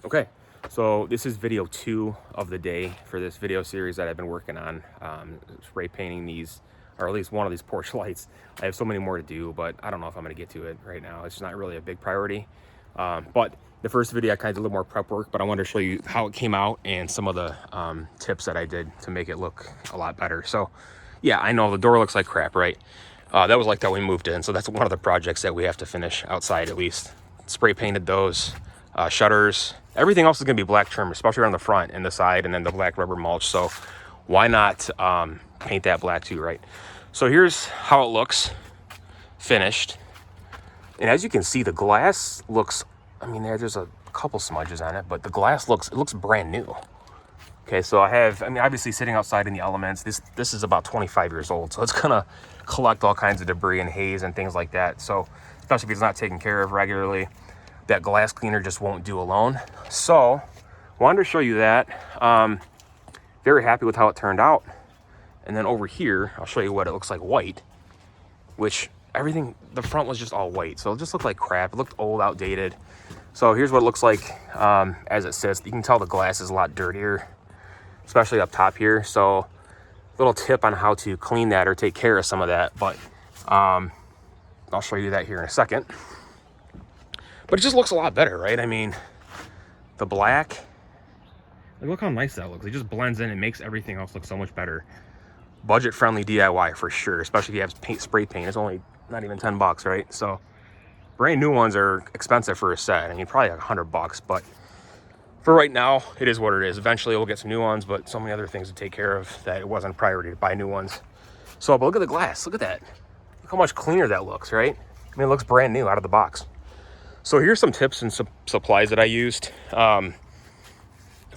Okay, so this is video 2 of the day for this video series that I've been working on, spray painting these, or at least one of these porch lights. I have so many more to do, but I don't know if I'm going to get to it right now. It's just not really a big priority. But the first video I kind of did a little more prep work, but I wanted to show you how it came out and some of the tips that I did to make it look a lot better. So yeah, I know the door looks like crap, right? That was like that when we moved in, so that's one of the projects that we have to finish outside at least. Spray painted those shutters. Everything else is going to be black trim, especially on the front and the side, and then the black rubber mulch. So why not paint that black too, right? So here's how it looks finished. And as you can see, the glass looks, I mean, there's a couple smudges on it, but the glass looks brand new. Okay, so I mean, obviously sitting outside in the elements, this is about 25 years old, so it's gonna collect all kinds of debris and haze and things like that. So especially if it's not taken care of regularly, that glass cleaner just won't do alone. So wanted to show you that. Very happy with how it turned out. And then over here, I'll show you what it looks like white, which everything, the front was just all white. So it just looked like crap. It looked old, outdated. So here's what it looks like as it sits. You can tell the glass is a lot dirtier, especially up top here. So little tip on how to clean that or take care of some of that. But I'll show you that here in a second. But it just looks a lot better, right? I mean, the black, like, look how nice that looks. It just blends in and makes everything else look so much better. Budget-friendly DIY for sure, especially if you have spray paint. It's only not even 10 bucks, right? So brand new ones are expensive for a set. I mean, probably like 100 bucks, but for right now, it is what it is. Eventually we'll get some new ones, but so many other things to take care of that it wasn't a priority to buy new ones. So, but look at the glass, look at that. Look how much cleaner that looks, right? I mean, it looks brand new out of the box. So here's some tips and supplies that I used. Of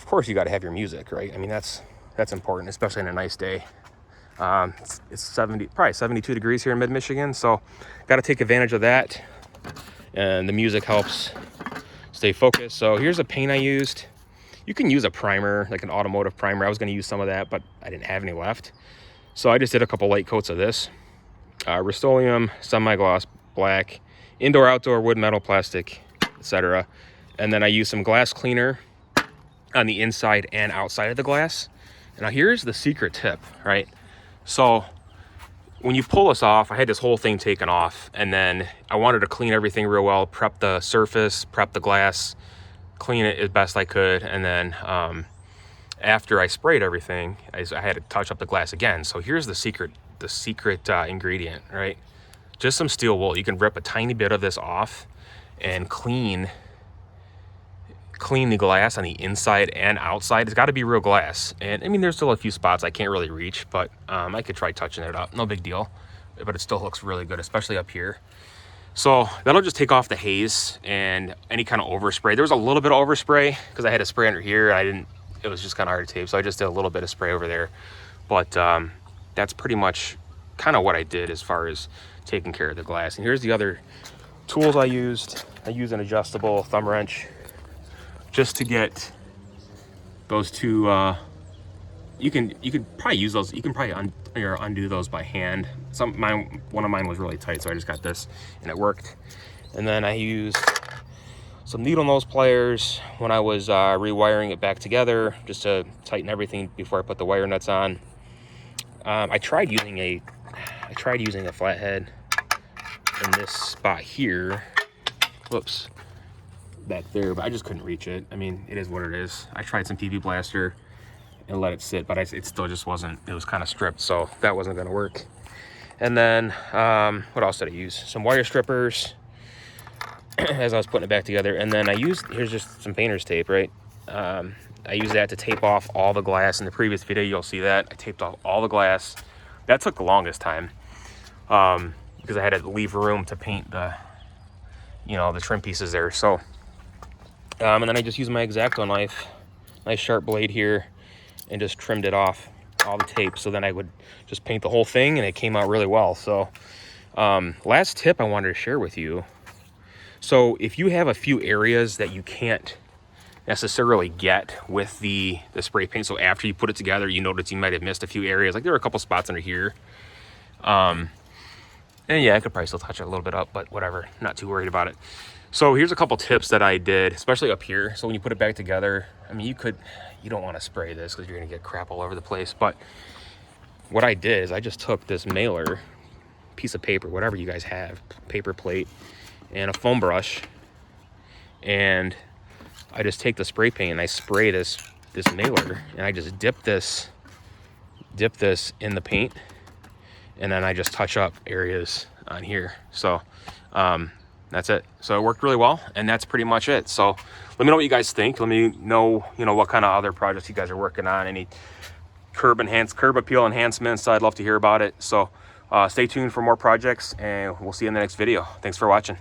course, you got to have your music, right? I mean, that's important, especially on a nice day. It's probably 72 degrees here in mid-Michigan, so got to take advantage of that. And the music helps stay focused. So here's a paint I used. You can use a primer, like an automotive primer. I was going to use some of that, but I didn't have any left. So I just did a couple light coats of this. Rust-Oleum, semi-gloss black, indoor, outdoor, wood, metal, plastic, etc. And then I used some glass cleaner on the inside and outside of the glass. And now here's the secret tip, right? So when you pull this off, I had this whole thing taken off, and then I wanted to clean everything real well, prep the surface, prep the glass, clean it as best I could. And then after I sprayed everything, I had to touch up the glass again. So here's the secret ingredient, right? Just some steel wool. You can rip a tiny bit of this off and clean the glass on the inside and outside. It's got to be real glass. And I mean, there's still a few spots I can't really reach, but I could try touching it up. No big deal, but it still looks really good, especially up here. So that'll just take off the haze and any kind of overspray. There was a little bit of overspray because I had to spray under here. It was just kind of hard to tape. So I just did a little bit of spray over there. But that's pretty much kind of what I did as far as taking care of the glass. And here's the other tools I used. I used an adjustable thumb wrench just to get those two. You could probably use those. You can probably undo those by hand. One of mine was really tight, so I just got this and it worked. And then I used some needle nose pliers when I was rewiring it back together, just to tighten everything before I put the wire nuts on. I tried using a flathead in this spot here. Whoops, back there, but I just couldn't reach it. I mean, it is what it is. I tried some PV Blaster and let it sit, but it still just wasn't, it was kind of stripped, so that wasn't going to work. And then what else did I use? Some wire strippers as I was putting it back together. And then here's just some painter's tape, right? I used that to tape off all the glass. In the previous video, you'll see that I taped off all the glass. That took the longest time because I had to leave room to paint the trim pieces there. So and then I just used my X-Acto knife, nice sharp blade here, and just trimmed it off all the tape. So then I would just paint the whole thing, and it came out really well. So last tip I wanted to share with you. So if you have a few areas that you can't necessarily get with the spray paint, so after you put it together, you notice you might have missed a few areas. Like there were a couple spots under here. And yeah, I could probably still touch it a little bit up, but whatever, not too worried about it. So here's a couple tips that I did, especially up here. So when you put it back together, I mean, you don't want to spray this because you're gonna get crap all over the place. But what I did is I just took this mailer, piece of paper, whatever you guys have, paper plate, and a foam brush, and I just take the spray paint and I spray this mailer, and I just dip this in the paint, and then I just touch up areas on here. So that's it. So it worked really well, and that's pretty much it. So let me know what you guys think. Let me know, what kind of other projects you guys are working on, any curb appeal enhancements. I'd love to hear about it. So stay tuned for more projects, and we'll see you in the next video. Thanks for watching.